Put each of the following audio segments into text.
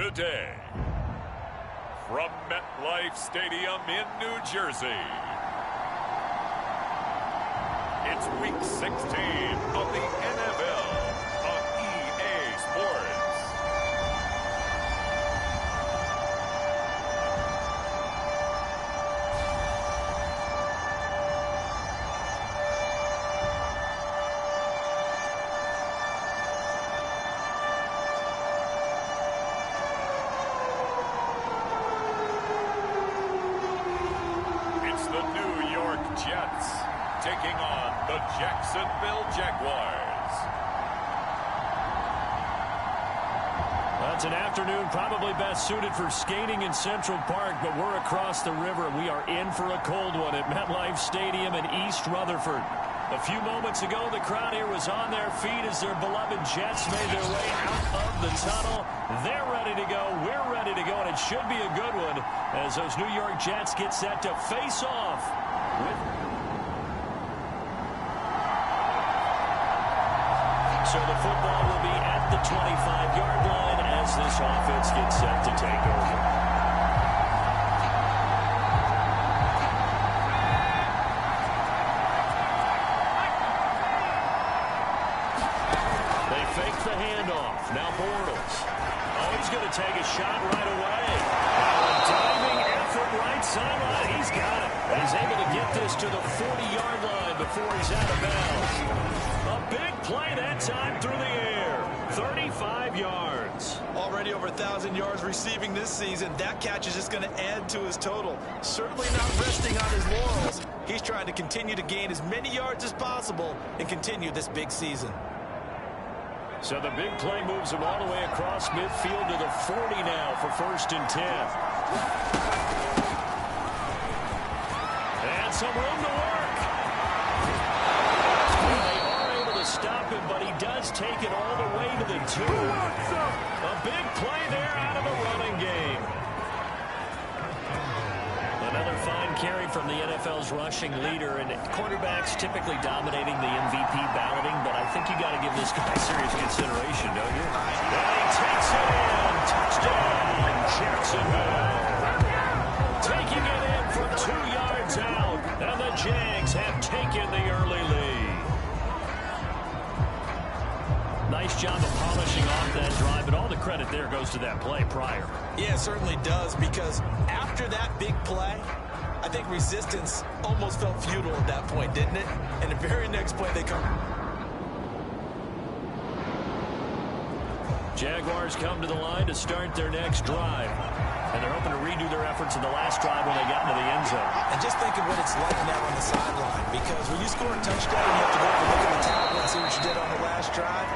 Today, from MetLife Stadium in New Jersey, it's Week 16 of the NFL on EA Sports. Jets taking on the Jacksonville Jaguars. That's an afternoon probably best suited for skating in Central Park, but we're across the river. We are in for a cold one at MetLife Stadium in East Rutherford. A few moments ago, the crowd here was on their feet as their beloved Jets made their way out of the tunnel. They're ready to go. We're ready to go, and it should be a good one as those New York Jets get set to face off. So the football will be at the 25-yard line as this offense gets set to take over. They fake the handoff. Now Bortles. Oh, he's going to take a shot right away. Now a diving effort right sideline. He's got it. And he's able to get this to the 40-yard line before he's out of bounds. A big play that time through the air. 35 yards. Already over 1,000 yards receiving this season. That catch is just going to add to his total. Certainly not resting on his laurels. He's trying to continue to gain as many yards as possible and continue this big season. So the big play moves him all the way across midfield to the 40 now for 1st and 10. And some room to work. Stop him, but he does take it all the way to the 2. A big play there out of the running game. Another fine carry from the NFL's rushing leader, and quarterbacks typically dominating the MVP balloting, but I think you got to give this guy serious consideration, don't you? And he takes it in. Touchdown, Jacksonville. Taking it in for 2 yards out, and the Jags have taken the early lead. Nice job of polishing off that drive, but all the credit there goes to that play prior. Yeah, it certainly does, because after that big play, I think resistance almost felt futile at that point, didn't it? And the very next play they come. Jaguars come to the line to start their next drive. And they're hoping to redo their efforts in the last drive when they got into the end zone. And just think of what it's like now on the sideline, because when you score a touchdown, you have to go over and look at the tablet and see what you did on the last drive.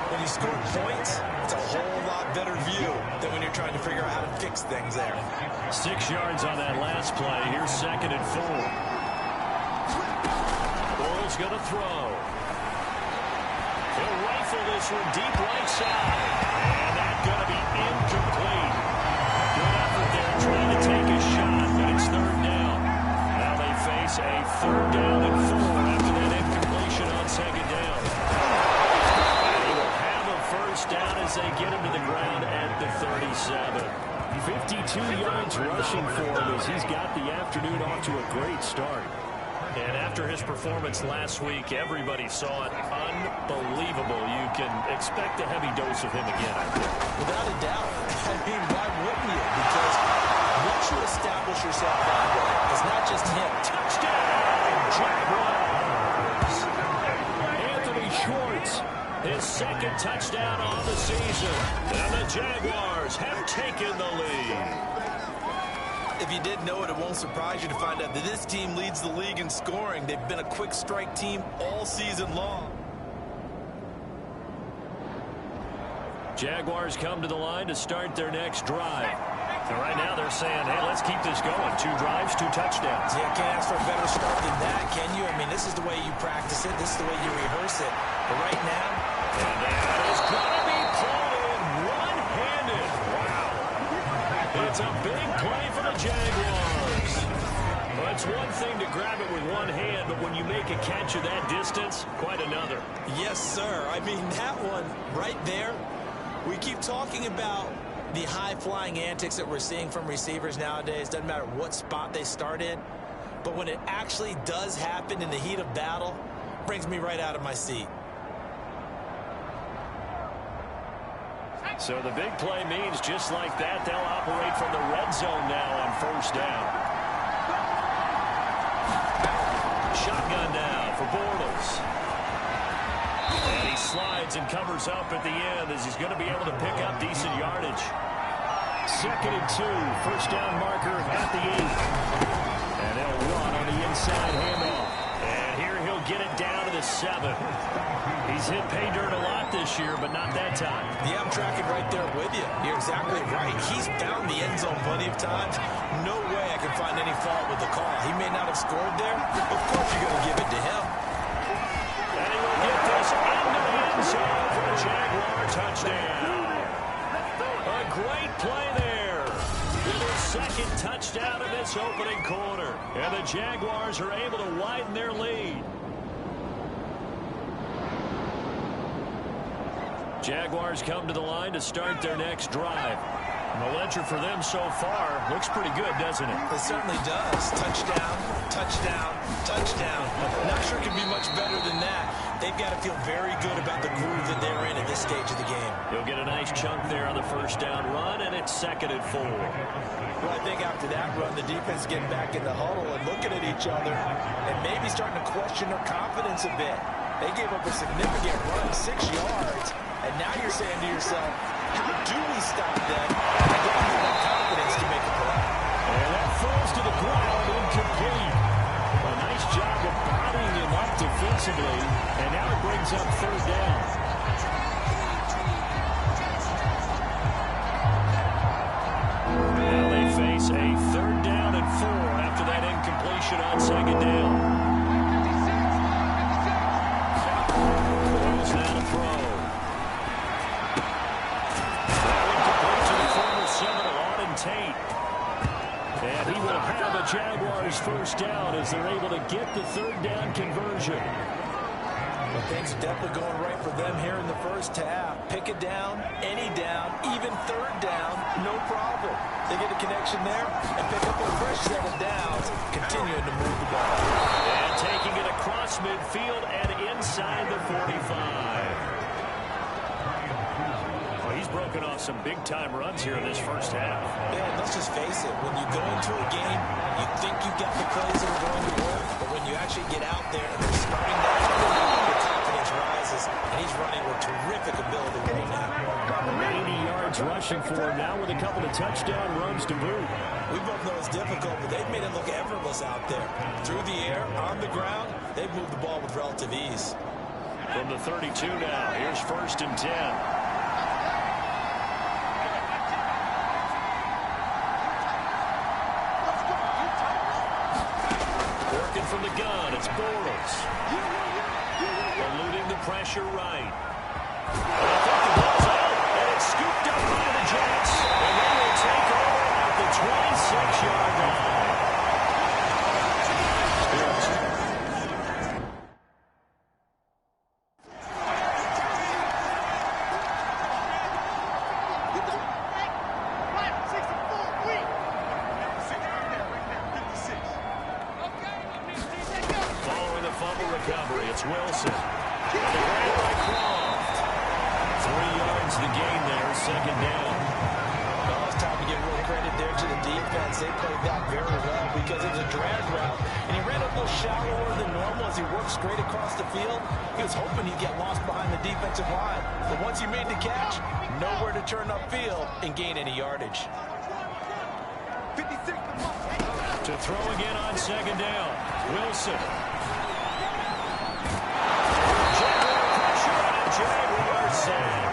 When you score points, it's a whole lot better view than when you're trying to figure out how to fix things there. 6 yards on that last play. Here's 2nd and 4. Bortles going to throw. He'll rifle this one deep right side. And that's going to be incomplete. Good effort there trying to take a shot, but it's 3rd down. Now they face a 3rd down and 4 after that incompletion on 2nd down. First down as they get him to the ground at the 37. 52 yards rushing for him as he's got the afternoon off to a great start. And after his performance last week, everybody saw it. Unbelievable. You can expect a heavy dose of him again, I think. Without a doubt. I mean, why wouldn't you? Because once you establish yourself that way, it's not just him. Touchdown, Jaguars. Anthony Schwartz. His 2nd touchdown on the season. And the Jaguars have taken the lead. If you didn't know it, it won't surprise you to find out that this team leads the league in scoring. They've been a quick strike team all season long. Jaguars come to the line to start their next drive. And right now they're saying, hey, let's keep this going. 2 drives, 2 touchdowns. Yeah, can't ask for a better start than that, can you? I mean, this is the way you practice it. This is the way you rehearse it. But right now, and that is going to be pulled in one-handed. Wow. It's a big play for the Jaguars. Well, it's one thing to grab it with one hand, but when you make a catch of that distance, quite another. Yes, sir. I mean, that one right there, we keep talking about The high-flying antics that we're seeing from receivers nowadays, doesn't matter what spot they start in, but when it actually does happen in the heat of battle, brings me right out of my seat. So the big play means just like that, they'll operate from the red zone now on first down. Shotgun now for Bortles. And he slides and covers up at the end as he's going to be able to pick up decent yardage. 2nd and 2, first down marker at the 8. And they'll run on the inside handoff. And here he'll get it down to the 7. He's hit pay dirt a lot this year, but not that time. Yeah, I'm tracking right there with you. You're exactly right. He's found the end zone plenty of times. No way I can find any fault with the call. He may not have scored there. Of course you're going to give it to him. And he will get this into the end zone for a Jaguar touchdown. A great play there. With his 2nd touchdown of this opening quarter. And the Jaguars are able to widen their lead. Jaguars come to the line to start their next drive. And the ledger for them so far looks pretty good, doesn't it? It certainly does. Touchdown, touchdown, touchdown. Not sure it can be much better than that. They've got to feel very good about the groove that they're in at this stage of the game. He'll get a nice chunk there on the first down run, and it's 2nd and 4. Well, I think after that run, the defense getting back in the huddle and looking at each other and maybe starting to question their confidence a bit. They gave up a significant run, 6 yards. And now you're saying to yourself, how do we stop them and get them that confidence to make a play? And that falls to the ground, incomplete. A nice job of bodying him up defensively, and now it brings up 3rd down. Now they face a 3rd down and 4 after that incompletion on 2nd down. Boyles now to throw. And he will have a Jaguars first down as they're able to get the 3rd down conversion. Well, things are definitely going right for them here in the first half. Pick it down, any down, even 3rd down, no problem. They get a connection there and pick up a fresh set of downs, continuing to move the ball. And taking it across midfield and inside the 45. He's broken off some big-time runs here in this first half. Yeah, let's just face it. When you go into a game, you think you've got the plays that are going to work, but when you actually get out there and they're starting to happen, your confidence rises, and he's running with terrific ability right now. 80 yards rushing for him now with a couple of touchdown runs to boot. We both know it's difficult, but they've made it look effortless out there. Through the air, on the ground, they've moved the ball with relative ease. From the 32 now, here's 1st and 10. From the gun, it's Bortles. Eluding the pressure right. And I think the ball's out, and it's scooped up by the Jets. And they will take over at the 26-yard line. Recovery, it's Wilson. The grab by Croft. 3 yards the gain there, 2nd down. Well, it's time to give real credit there to the defense. They played that very well because it was a drag route, and he ran a little shallower than normal as he worked straight across the field. He was hoping he'd get lost behind the defensive line, but once he made the catch, nowhere to turn upfield and gain any yardage. To throw again on 2nd down, Wilson. Jaguar sack.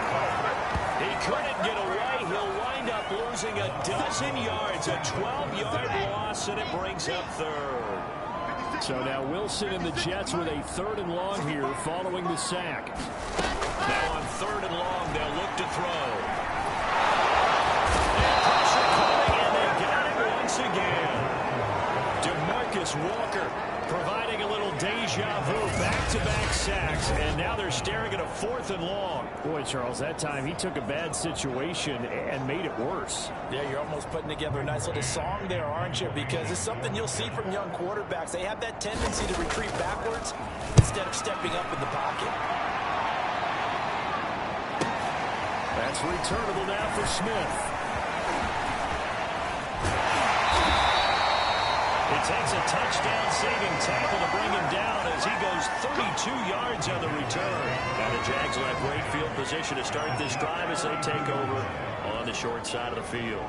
He couldn't get away. He'll wind up losing a dozen yards, a 12-yard loss, and it brings up 3rd. So now Wilson and the Jets with a 3rd and long here following the sack. Now on 3rd and long, they'll look to throw. And pressure coming, and they got it once again. DeMarcus Walker providing a little deja vu back back-to-back sacks, and now they're staring at a 4th and long. Boy, Charles, that time he took a bad situation and made it worse. Yeah, you're almost putting together a nice little song there, aren't you? Because it's something you'll see from young quarterbacks. They have that tendency to retreat backwards instead of stepping up in the pocket. That's returnable now for Smith. It takes a touchdown-saving tackle to bring him down as he goes 32 yards on the return. And the Jags will have great field position to start this drive as they take over on the short side of the field.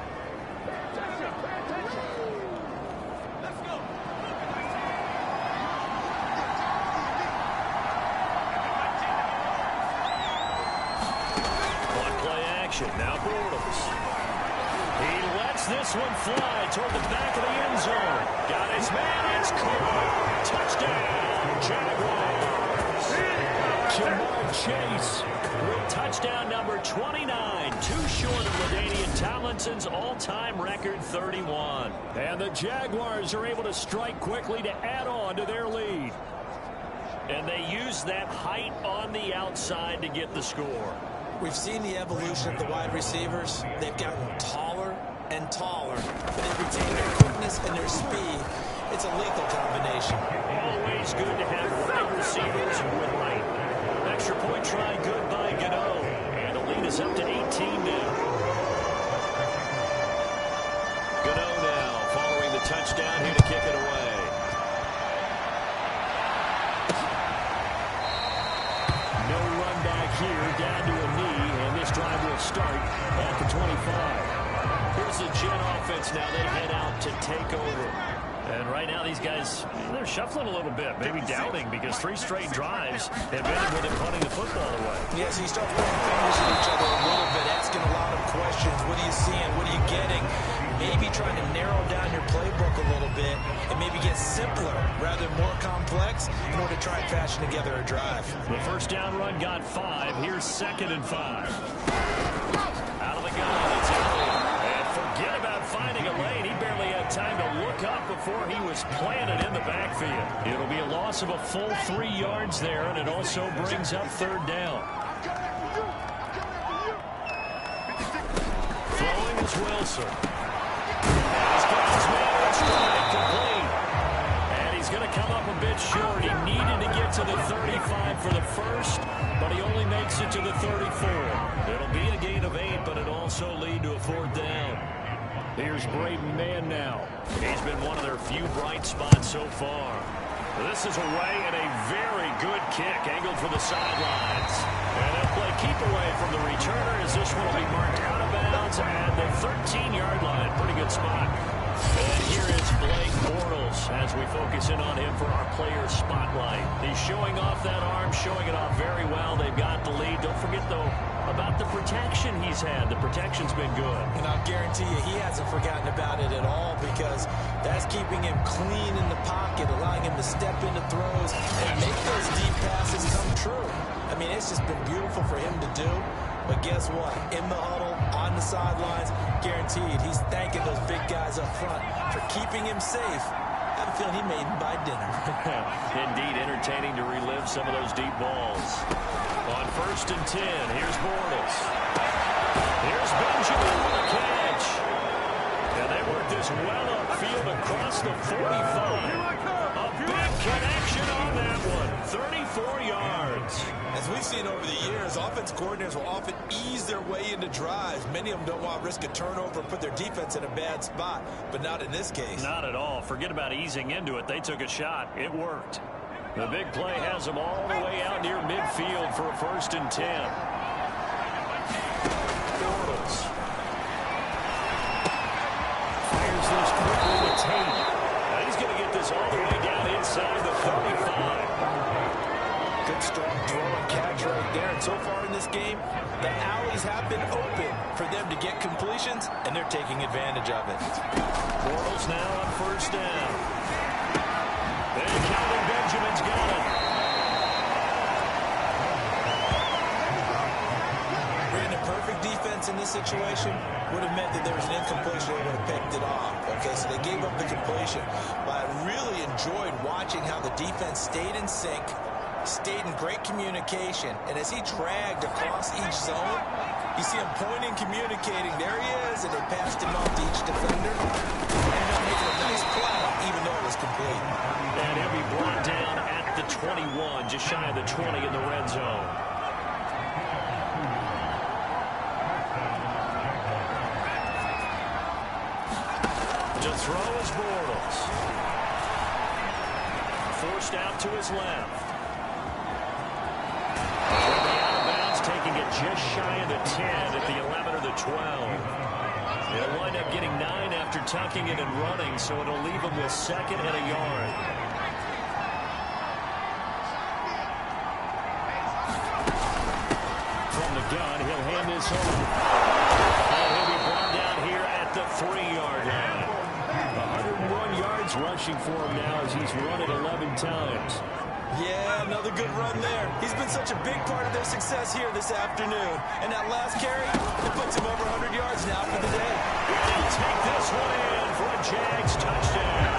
On play action, now Bortles. He lets this one fly toward the back of the end zone. Got his man, it's caught. Touchdown, Jaguars. Jamar Chase with touchdown number 29. Too short of LaDainian Tomlinson's all-time record 31. And the Jaguars are able to strike quickly to add on to their lead. And they use that height on the outside to get the score. We've seen the evolution of the wide receivers. They've gotten taller and taller, but they've retained their quickness and their speed. It's a lethal combination. Always good to have wide receivers with height. Extra point try good by Gano. And the lead is up to 18 now. Gano now following the touchdown here to kick it away. No run back here, down to a knee, and this drive will start at the 25. Here's the Jet offense now. They head out to take over. And right now these guys, they're shuffling a little bit, maybe doubting, because 3 straight drives have ended with him punting the football away. Yeah, so you start pointing fingers at each other a little bit, asking a lot of questions. What are you seeing? What are you getting? Maybe trying to narrow down your playbook a little bit and maybe get simpler rather than more complex in order to try and fashion together a drive. The first down run got 5. Here's 2nd and 5. Out of the gun, it's Elliott. And forget about finding a lane. He barely had time to look up before he was planted in the backfield. It'll be a loss of a full 3 yards there, and it also brings up 3rd down. Throwing is Wilson. He's got his man in stride, complete. And he's going to come up a bit short. He needed to get to the 35 for the first, but he only makes it to the 34. It'll be a gain of 8, but it'll also lead to a 4th down. Here's Braden Mann now. He's been one of their few bright spots so far. This is away and a very good kick angled for the sidelines. And they'll play keep away from the returner as this one will be marked out of bounds at the 13-yard line. Pretty good spot. And here is Blake Bortles as we focus in on him for our player spotlight. He's showing off that arm, showing it off very well. They've got the lead. Don't forget, though, about the protection he's had. The protection's been good. And I'll guarantee you he hasn't forgotten about it at all, because that's keeping him clean in the pocket, allowing him to step into throws and make those deep passes come true. I mean, it's just been beautiful for him to do. But guess what? In the huddle, on the sidelines, guaranteed he's thanking those big guys up front for keeping him safe. I have a feeling he made him buy dinner. Indeed, entertaining to relive some of those deep balls. On 1st and 10, here's Bortles. Here's Benjamin with a catch. And they work this well upfield across the 45. A big connection on that one. 34 yards. As we've seen over the years, offense coordinators will often ease their way into drives. Many of them don't want to risk a turnover and put their defense in a bad spot, but not in this case. Not at all. Forget about easing into it. They took a shot. It worked. The big play has them all the way out near midfield for a 1st and 10. Bortles fires this quickly to Tate. Now he's going to get this all the way down inside the 35. Good strong throw and catch right there. And so far in this game, the alleys have been open for them to get completions, and they're taking advantage of it. Bortles now on 1st down. And Kelvin Benjamin's got it. Brandon, perfect defense in this situation would have meant that there was an incompletion. They would have picked it off. Okay, so they gave up the completion. But I really enjoyed watching how the defense stayed in sync, stayed in great communication. And as he dragged across each zone, you see him pointing, communicating. There he is, and they passed him off to each defender. And they're making a nice play, even though it was complete. And he'll be brought down at the 21, just shy of the 20 in the red zone. To throw is Bortles. Forced out to his left. Out of bounds, taking it just shy of the 10 at the 11 or the 12. They'll wind up getting 9 after tucking it and running, so it'll leave him with 2nd and a yard. From the gun, he'll hand this over. And he'll be brought down here at the 3-yard line. 101 yards rushing for him now as he's run it 11 times. Yeah, another good run there. He's been such a big part of their success here this afternoon. And that last carry, it puts him over 100 yards now for the day. He'll take this one in for a Jags touchdown.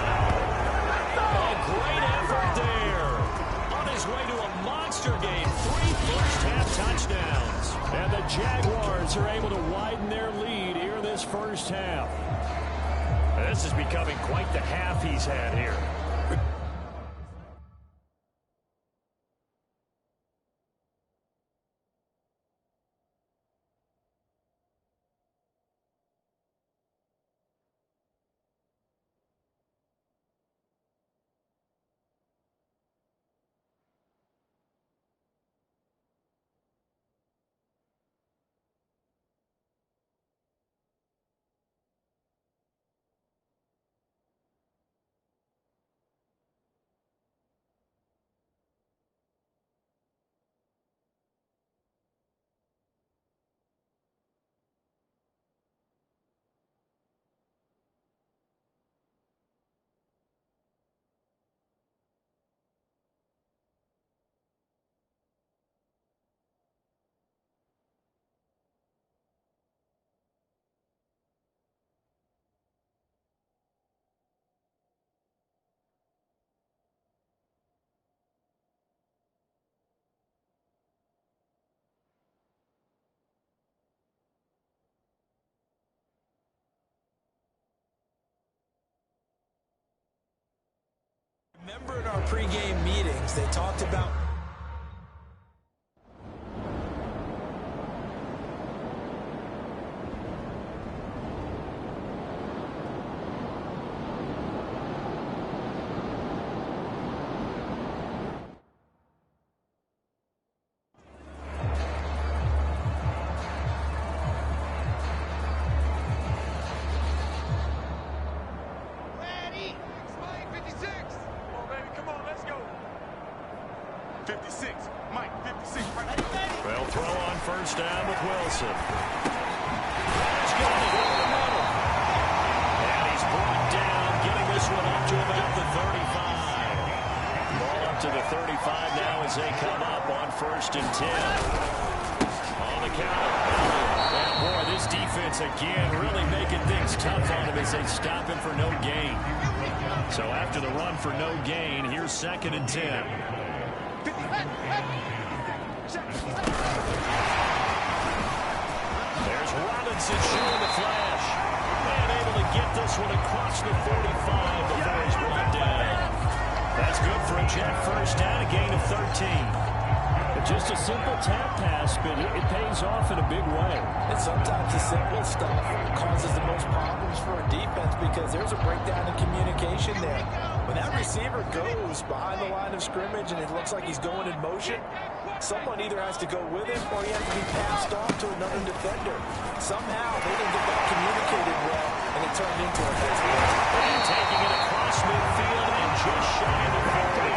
A great effort there. On his way to a monster game, 3 first-half touchdowns. And the Jaguars are able to widen their lead here this first half. This is becoming quite the half he's had here. Remember in our pregame meetings, they talked about They'll throw on first down with Wilson. That's going to go in the middle. And he's brought down, getting this one up to about the 35. Ball up to the 35 now as they come up on 1st and 10. On the counter. And boy, this defense again really making things tough on him as they stop him for no gain. So after the run for no gain, here's 2nd and 10. There's Robinson showing the flash. And able to get this one across the 45 before he's brought down. That's good for a Jet first down, a gain of 13. Just a simple tap pass, but it pays off in a big way. And sometimes the simple stuff causes the most problems for a defense because there's a breakdown in communication there. When that receiver goes behind the line of scrimmage and it looks like he's going in motion, someone either has to go with him or he has to be passed off to another defender. Somehow they didn't get that communicated well, and it turned into a mismatch. And taking it across midfield and just shy of the 40.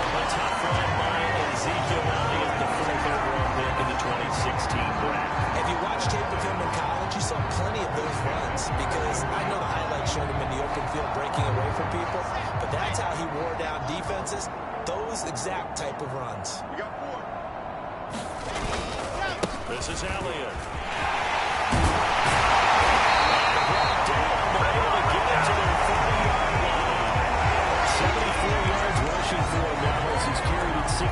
A tough run by Ezekiel Elliott, the 43rd round pick in the 2016 draft. If you watch tape of him in college, you saw plenty of those runs because I know the highlights showed him in the open field breaking away from people, but that's how he wore down defenses, those exact type of runs. You got 4. This is Elliott. Brought down, but able to get it to their 30-yard line. 74 yards rushing for him now as he's carried it 6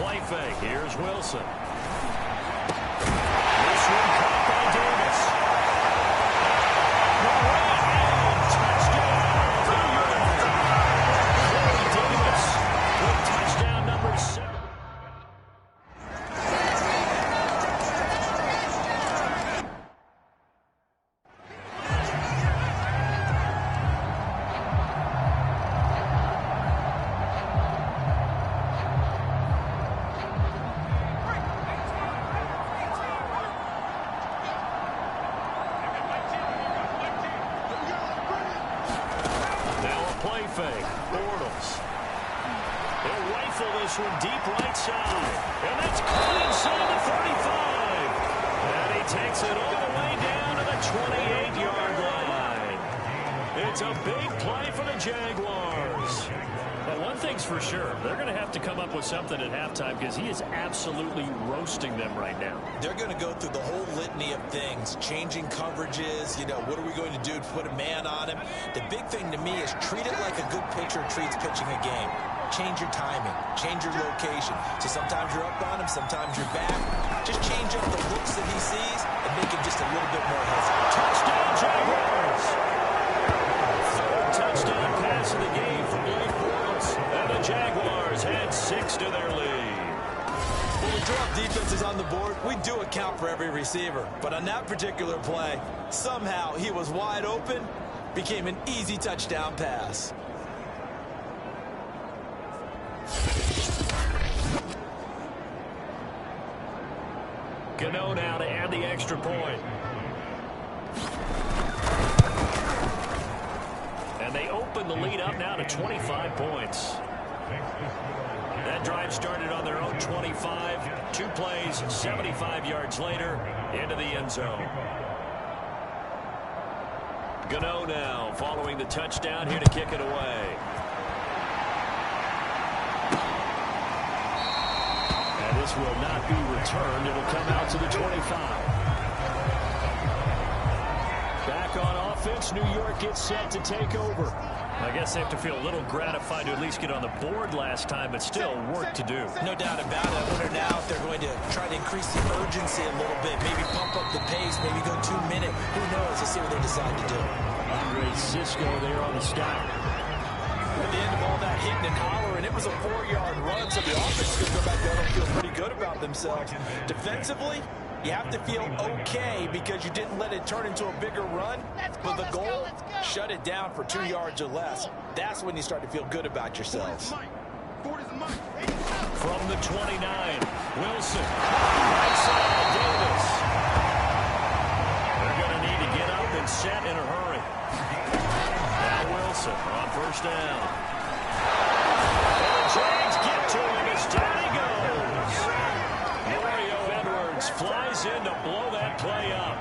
play fake. Here's Wilson. This one caught by Davis. Touchdown. Davis with touchdown number 7. Play fake. Bortles. They'll rifle this one deep right side. And that's caught inside the 35. And he takes it all the way down to the 28-yard line. It's a big play for the Jaguars. Well, one thing's for sure. They're going to have to come up with something at halftime because he is absolutely roasting them right now. They're going to go through the whole litany of things, changing coverages, what are we going to do to put a man on him? The big thing to me is treat it like a good pitcher treats pitching a game. Change your timing, change your location. So sometimes you're up on him, sometimes you're back. Just change up the looks that he sees and make him just a little bit more hesitant. Touchdown, Jaguars! Third touchdown pass of the game for Blake Bortles. And the Jaguars had 6 to their lead. When we drop defenses on the board, we do account for every receiver. But on that particular play, somehow he was wide open, became an easy touchdown pass. Gano now to add the extra point. And they open the lead up now to 25 points. That drive started on their own 25. 2 plays, 75 yards later, into the end zone. Gano now following the touchdown, here to kick it away. And this will not be returned. It'll come out to the 25. Back on offense, New York gets set to take over. I guess they have to feel a little gratified to at least get on the board last time, but still work to do. No doubt about it. I wonder now if they're going to try to increase the urgency a little bit, maybe pump up the pace, maybe go 2 minute. Who knows? Let's see what they decide to do. Andre Cisco there on the stop. At the end of all that hitting and hollering, it was a 4-yard run, so the offense is going to go back there and feel pretty good about themselves. Defensively, you have to feel okay because you didn't let it turn into a bigger run. But the goal, shut it down for 2 yards or less. That's when you start to feel good about yourselves. From the 29, Wilson. Right side, Davis. They're going to need to get up and set in a hurry. Now Wilson on first down. And the Jags get to him as down he goes. Mario Edwards flies in to blow that play up.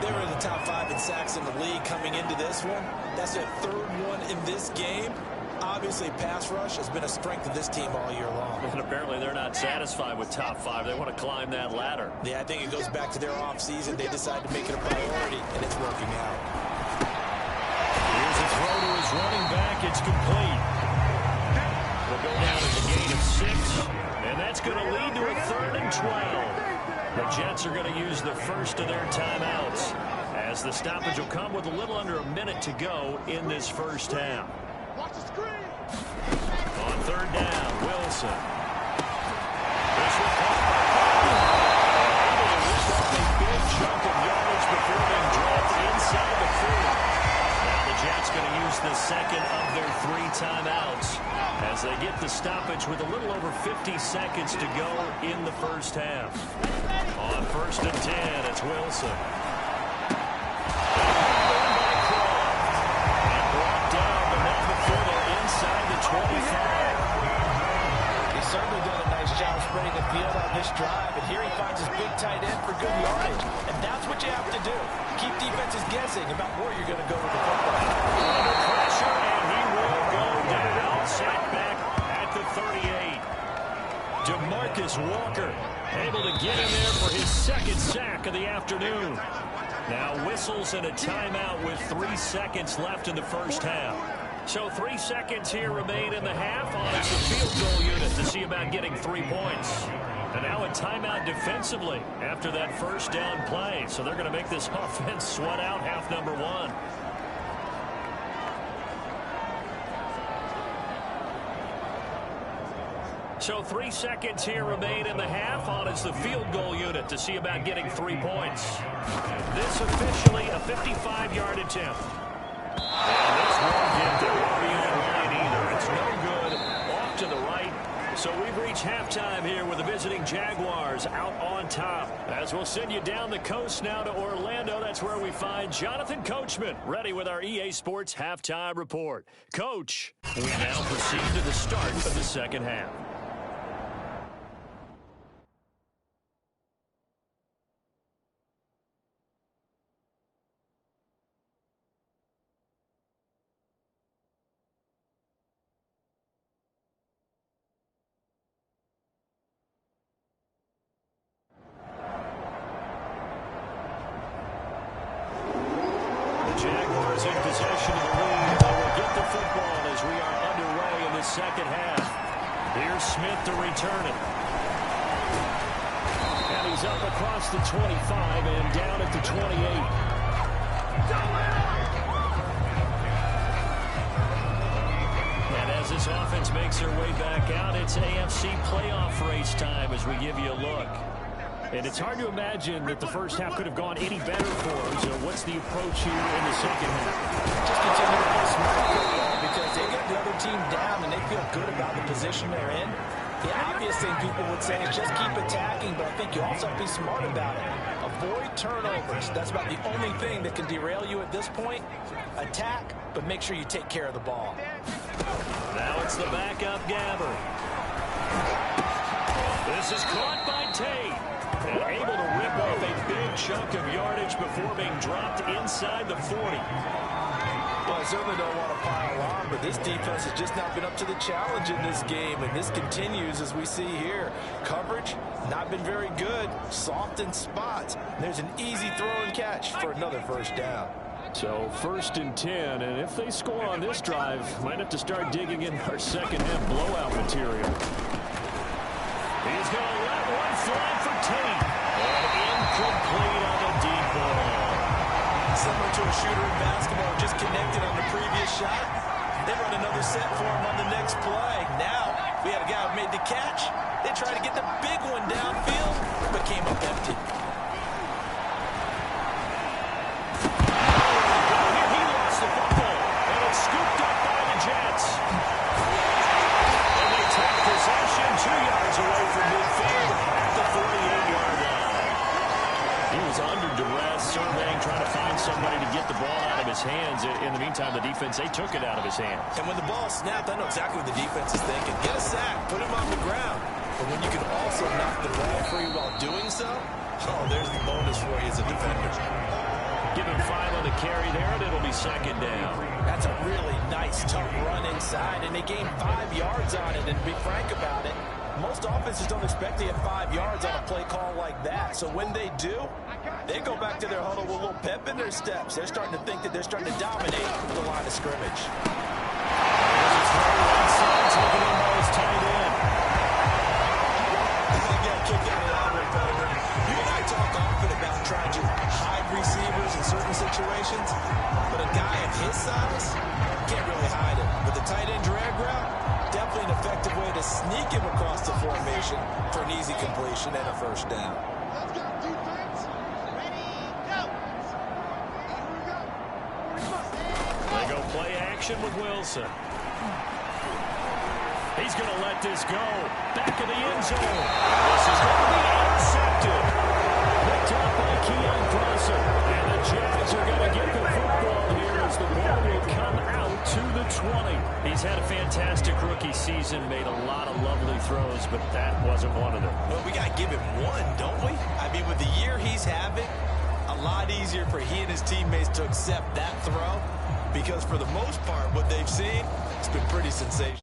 They were in the top 5 in sacks in the league coming into this one. That's their 3rd one in this game. Obviously, pass rush has been a strength of this team all year long. And apparently they're not satisfied with top 5. They want to climb that ladder. Yeah, I think it goes back to their offseason. They decided to make it a priority, and it's working out. Here's a throw to his running back. It's complete. We'll go down as a gain of 6, and that's going to lead to a 3rd and 12. The Jets are going to use the first of their timeouts, as the stoppage will come with a little under a minute to go in this first half. Watch the screen. On 3rd down, Wilson. This will come. Able to lift up a big chunk of yardage before being dropped inside the 40. Now the Jets going to use the second of their 3 timeouts as they get the stoppage with a little over 50 seconds to go in the first half. On 1st and 10, it's Wilson. Inside the 25. He's certainly done a nice job spreading the field on this drive, and here he finds his big tight end for good yardage. And that's what you have to do. Keep defenses guessing about where you're going to go with the football. Under pressure, and he will go down. Sacked back at the 38. DeMarcus Walker able to get in there for his 2nd sack of the afternoon. Now whistles and a timeout with 3 seconds left in the first half. So 3 seconds here remain in the half. On it's the field goal unit to see see about getting 3 points. And now a timeout defensively after that first down play. So they're going to make this offense sweat out half number one. So 3 seconds here remain in the half. On is the field goal unit to see about getting 3 points. This officially a 55-yard attempt. And this won't get the RBI line either. It's no good. Off to the right. So we've reached halftime here with the visiting Jaguars out on top. As we'll send you down the coast now to Orlando. That's where we find Jonathan Coachman ready with our EA Sports halftime report. Coach, we now proceed to the start of the second half. Jaguars in possession of the lead. They will get the football as we are underway in the second half. Here's Smith to return it. And he's up across the 25 and down at the 28. And as this offense makes their way back out, it's AFC playoff race time as we give you a look. And it's hard to imagine that the first half could have gone any better for them. So what's the approach here in the second half? Just continue to play smart football because they got the other team down and they feel good about the position they're in. The obvious thing people would say is just keep attacking, but I think you also have to be smart about it. Avoid turnovers. That's about the only thing that can derail you at this point. Attack, but make sure you take care of the ball. Now it's the backup Gabbert. This is caught by Tate. And able to rip off a big chunk of yardage before being dropped inside the 40. Well, I certainly don't want to pile on, but this defense has just not been up to the challenge in this game, and this continues as we see here. Coverage, not been very good, soft in spots. There's an easy throw and catch for another first down. So 1st and 10, and if they score on this drive, might have to start digging in our second half blowout material. He's going to let one fly for Tate. And incomplete on the deep ball. Similar to a shooter in basketball, just connected on the previous shot. They run another set for him on the next play. Now, we had a guy who made the catch. They tried to get the big one downfield, but came up empty. He lost the football, and it's scooped up by the Jets. And they take possession 2 yards away from midfield at the 48-yard line. He was under duress, surveying, trying to find somebody to get the ball out of his hands. In the meantime, the defense, they took it out of his hands. And when the ball snapped, I know exactly what the defense is thinking. Get a sack, put him on the ground. But when you can also knock the ball free while doing so, oh, there's the bonus for you as a defender. Give him 5 on the carry there, and it'll be second down. That's a really nice, tough run inside, and they gained 5 yards on it. And to be frank about it, most offenses don't expect to get 5 yards on a play call like that. So when they do, they go back to their huddle with a little pep in their steps. They're starting to think that they're starting to dominate the line of scrimmage. Taken in by his tight end. Again, kick out of that one, Pelgrim. You and I talk often about trying to hide receivers in certain situations, but a guy of his size can't really hide it. But the tight end drag route, definitely an effective way to sneak him across the formation for an easy completion and a first down. Let's go, defense. Ready, go. They go play action with Wilson. He's going to let this go. Back of the end zone. This is going to be intercepted. Picked up by Keon Prosser. And the Jags are going to get the football here as the ball will come out to the 20. He's had a fantastic rookie season, made a lot of lovely throws, but that wasn't one of them. Well, we got to give him one, don't we? I mean, with the year he's having, a lot easier for he and his teammates to accept that throw because for the most part, what they've seen, it's been pretty sensational.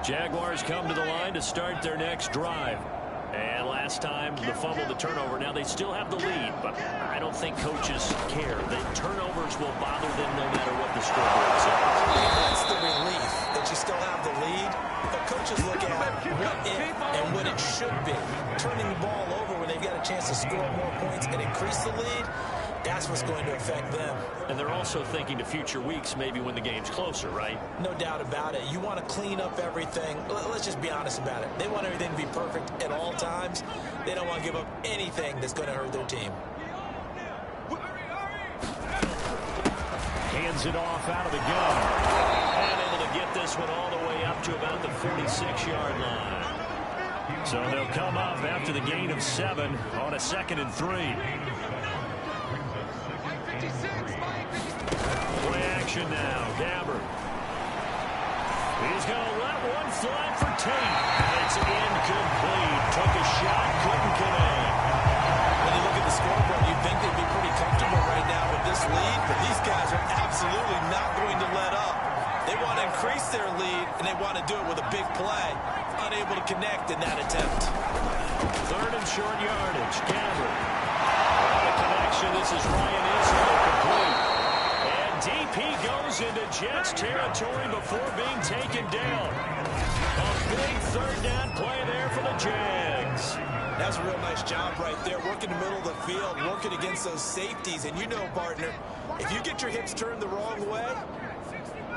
Jaguars come to the line to start their next drive. And last time, the fumble, the turnover. Now they still have the lead, but I don't think coaches care. The turnovers will bother them no matter what the scoreboard says. That's the relief that you still have the lead. But coaches look at what it and what it should be. Turning the ball over when they've got a chance to score more points and increase the lead, that's what's going to affect them. And they're also thinking to future weeks, maybe when the game's closer, right? No doubt about it. You want to clean up everything. Let's just be honest about it. They want everything to be perfect at all times. They don't want to give up anything that's going to hurt their team. Hands it off out of the gun. And able to get this one all the way up to about the 46-yard line. So they'll come up after the gain of 7 on a 2nd and 3. Play action now. Gabbert. He's going to let one fly for Tate. It's incomplete. Took a shot, couldn't connect. When you look at the scoreboard, you'd think they'd be pretty comfortable right now with this lead, but these guys are absolutely not going to let up. They want to increase their lead, and they want to do it with a big play. Unable to connect in that attempt. 3rd and short yardage. Gabbert. The connection. This is Ryan Ismail complete. And DP goes into Jets territory before being taken down. A big 3rd down play there for the Jags. That's a real nice job right there, working the middle of the field, working against those safeties. And you know, partner, if you get your hips turned the wrong way,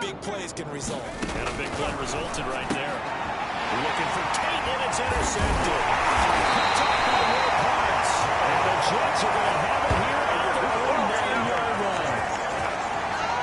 big plays can result. And a big play resulted right there. Looking for Tate, and it's intercepted. Picked up by Will Parks. And the Jets are going to have it here at their own 9-yard line.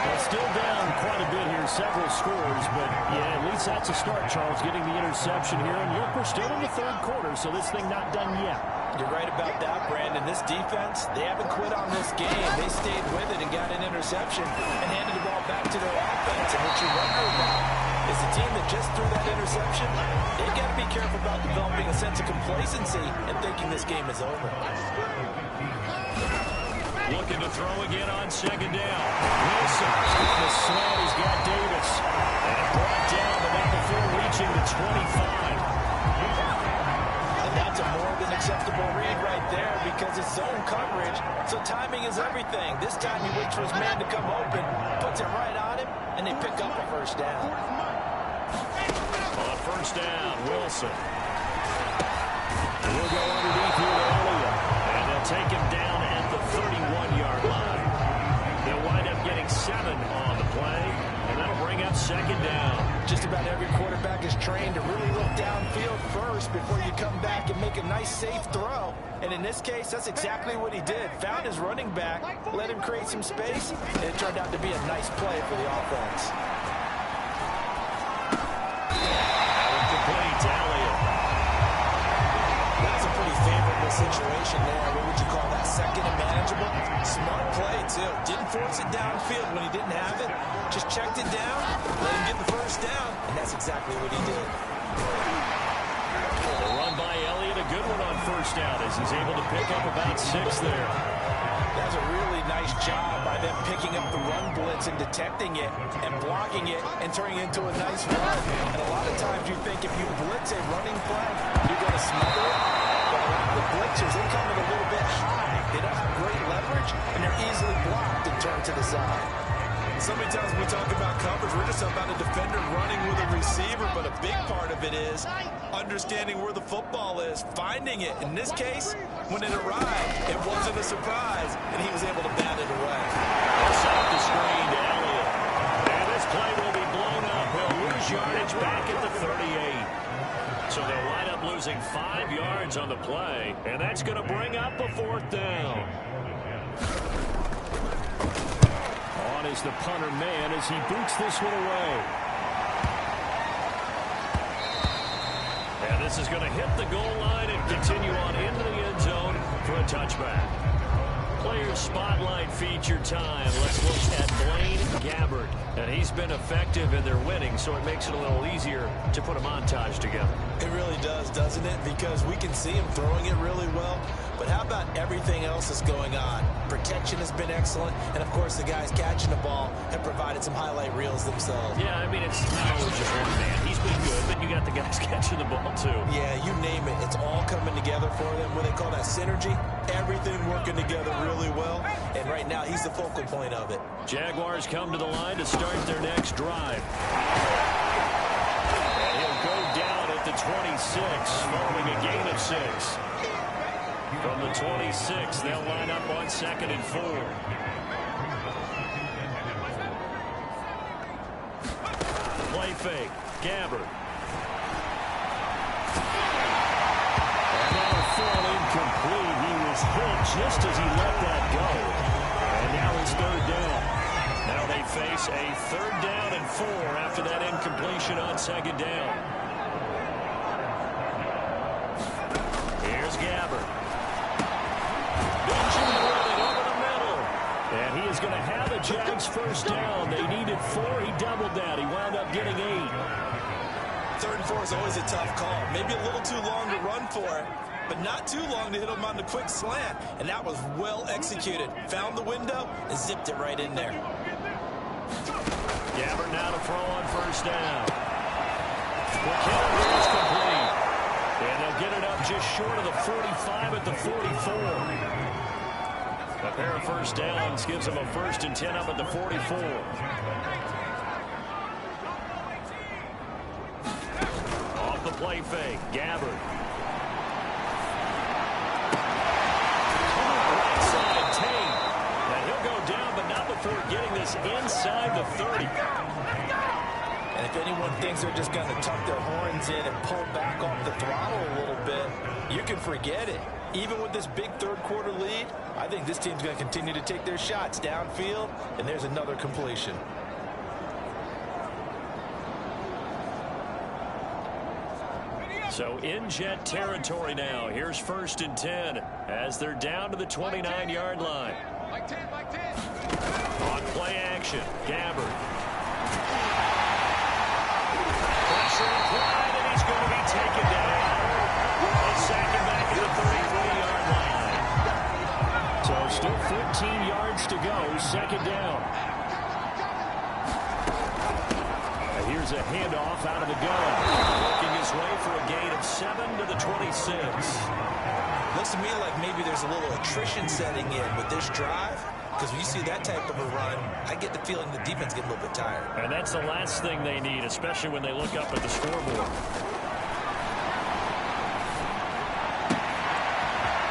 Well, still down quite a bit here, several scores, but yeah, at least that's a start, Charles, getting the interception here. And look, we're still in the 3rd quarter, so this thing not done yet. You're right about that, Brandon. This defense, they haven't quit on this game. They stayed with it and got an interception and handed the ball back to their offense. And what you wonder about is the team that just threw that interception, they've got to be careful about developing a sense of complacency and thinking this game is over. Looking to throw again on 2nd down. Wilson getting the slant. He's got Davis. And brought down, but not before reaching the 25. And that's a more than acceptable read right there because it's zone coverage, so timing is everything. This time he waits for his man to come open, puts it right on him, and they pick up a 1st down. On 1st down, Wilson. We'll go underneath here to Elliott. And they'll take him down at the 31-yard line. They'll wind up getting 7 on the play, and that'll bring up 2nd down. Just about every quarterback is trained to really look downfield first before you come back and make a nice, safe throw. And in this case, that's exactly what he did. Found his running back, let him create some space, and it turned out to be a nice play for the offense. Incomplete to Elliott. That's a pretty favorable situation there. What would you call that? 2nd and manageable? Smart play, too. Didn't force it downfield when he didn't have it. Just checked it down, let him get the 1st down, and that's exactly what he did. A run by Elliott, a good one on 1st down as he's able to pick up about 6 there. That's a really nice job by them picking up the run blitz and detecting it and blocking it and turning it into a nice run. And a lot of times you think if you blitz a running play, you're going to smother it. But a lot of the blitzers, they come in a little bit high. They don't have great leverage, and they're easily blocked and turned to the side. So many times when we talk about coverage, we're just about a defender running with a receiver, but a big part of it is understanding where the football is, finding it. In this case, when it arrived, it wasn't a surprise, and he was able to bat it away. Pass off the screen to Elliott. And this play will be blown up. He'll lose yardage back at the 38. So they'll wind up losing 5 yards on the play, and that's going to bring up a 4th down. On is the punter man as he boots this one away. And this is going to hit the goal line and continue on into the end zone for a touchback. Player spotlight feature time. Let's look at Blaine Gabbert. And he's been effective in their winning, so it makes it a little easier to put a montage together. It really does, doesn't it? Because we can see him throwing it really well, but how about everything else that's going on? Protection has been excellent, and of course the guys catching the ball have provided some highlight reels themselves. Yeah, I mean, it's not always just one man. He's been good, but you got the guys catching the ball too. Yeah, you name it. It's all coming together for them. What they call that synergy. Everything working together really well, and right now he's the focal point of it. Jaguars come to the line to start their next drive. And he'll go down at the 26, following a gain of 6. From the 26, they'll line up on 2nd and 4. Play fake. Gabbert. Another full incomplete. He was hit just as he let that go. And now it's 3rd down. Now they face a 3rd down and 4 after that incompletion on 2nd down. Here's Gabbert. Benjamin running over the middle. And he is going to have a Jags 1st down. They needed 4. He doubled that. He wound up getting 8. 3rd and 4 is always a tough call. Maybe a little too long to run for it, but not too long to hit him on the quick slant. And that was well executed. Found the window and zipped it right in there. Gabbert now to throw on 1st down. McKinnon is complete. And they'll get it up just short of the 45 at the 44. A pair of 1st downs gives them a 1st and 10 up at the 44. Off the play fake, Gabbert. Right side, Tate. And he'll go down, but not before getting this inside the 30. And if anyone thinks they're just going to tuck their horns in and pull back off the throttle a little bit, you can forget it. Even with this big 3rd quarter lead, I think this team's going to continue to take their shots downfield, and there's another completion. So in Jet territory now. Here's 1st and 10 as they're down to the 29-yard line. On play action, Gabbert. Pressure applied, and he's going to be taken down. They'll sack him back at the 33-yard line. So still 14 yards to go, 2nd down. And here's a handoff out of the gun. Working his way for a gain of 7 to the 26. Looks to me like maybe there's a little attrition setting in with this drive. Because when you see that type of a run, I get the feeling the defense get a little bit tired. And that's the last thing they need, especially when they look up at the scoreboard.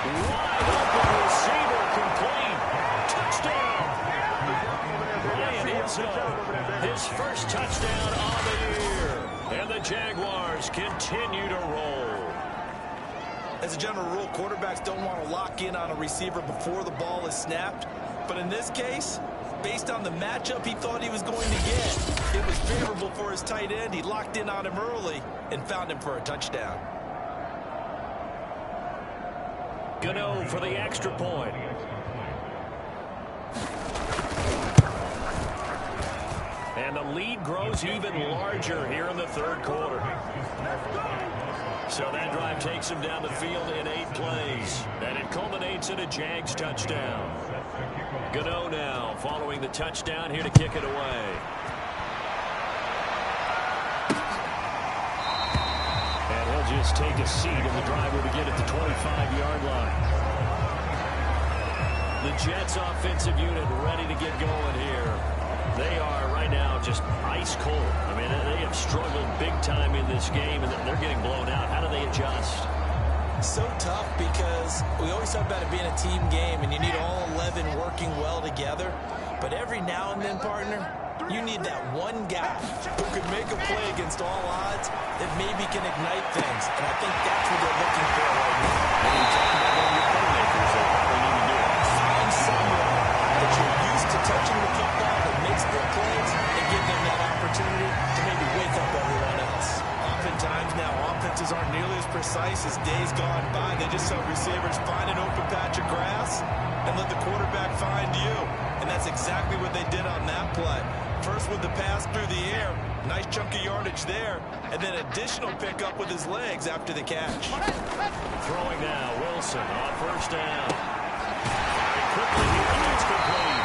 Wide open receiver, complete. Touchdown. Brian Izzo, his 1st touchdown on the year. And the Jaguars continue to roll. As a general rule, quarterbacks don't want to lock in on a receiver before the ball is snapped. But in this case, based on the matchup he thought he was going to get, it was favorable for his tight end. He locked in on him early and found him for a touchdown. Gano for the extra point. And the lead grows even larger here in the 3rd quarter. So that drive takes him down the field in 8 plays. And it culminates in a Jags touchdown. Gano now following the touchdown here to kick it away. And he'll just take a seat, and the drive will begin at the 25-yard line. The Jets offensive unit ready to get going here. They are right now just ice cold. I mean, they have struggled big time in this game, and they're getting blown out. How do they adjust? So tough because we always talk about it being a team game, and you need all 11 working well together. But every now and then, partner, you need that one guy who can make a play against all odds that maybe can ignite things. And I think that's what they're looking for right now. When you talk about one of your playmakers, they probably need to do it. Find someone that you're used to touching the football that makes good plays and give them that opportunity to maybe wake up everyone else. Oftentimes now, offenses aren't nearly as precise as days gone by. They just have receivers find an open patch of grass and let the quarterback find you. And that's exactly what they did on that play. First with the pass through the air. Nice chunk of yardage there. And then additional pickup with his legs after the catch. Throwing now, Wilson on first down. Very quickly here, and it's complete.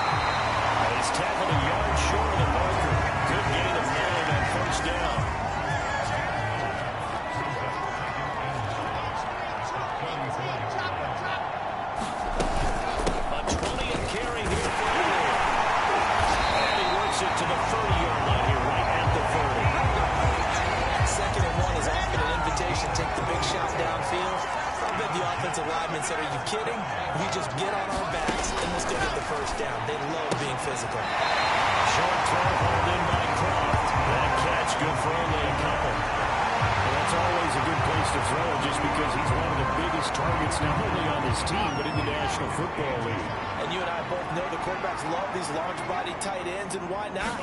He's tackled a yard short of the marker. Good gain of 9 on first down. A 20th carry here for Hill. And he works it to the 30-yard line here, right at the 30. 2nd and 1 is often an invitation. Take the big shot downfield. I bet the offensive lineman said, are you kidding? We just get on our backs and we'll still get the first down. They love being physical. Short throw hauled in by Croft. That catch good for only a couple. Well, that's always a good place to throw just because he's one of the biggest targets not only on his team but in the National Football League. And you and I both know the quarterbacks love these large-body tight ends, and why not?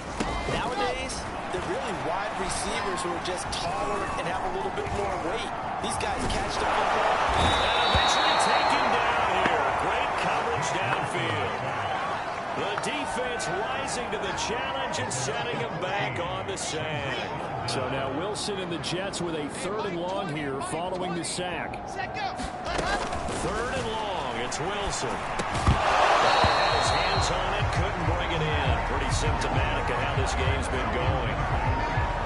Nowadays, they're really wide receivers who are just taller and have a little bit more weight. These guys catch the football. And eventually taken down here. Great coverage downfield. The defense rising to the challenge and setting him back on the sack. So now Wilson and the Jets with a 3rd and long here following the sack. 3rd and long. It's Wilson. Had his hands on it, couldn't bring it in. Pretty symptomatic of how this game's been going.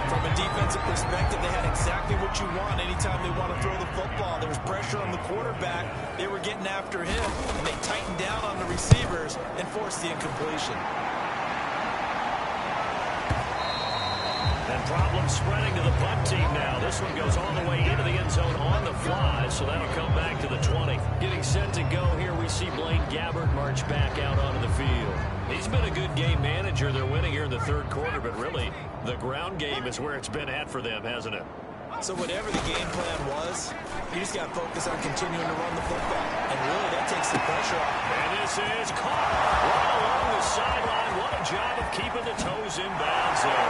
From a defensive perspective, they had exactly what you want anytime they want to throw the football. There was pressure on the quarterback. They were getting after him, and they tightened down on the receivers and forced the incompletion. And problems spreading to the punt team now. This one goes all the way into the end zone on the fly, so that'll come back to the 20. Getting set to go here, we see Blaine Gabbert march back out onto the field. He's been a good game manager. They're winning here in the 3rd quarter, but really, the ground game is where it's been at for them, hasn't it? So whatever the game plan was, you just got to focus on continuing to run the football. And really, that takes the pressure off. And this is caught right along the sideline. What a job of keeping the toes in bounds there.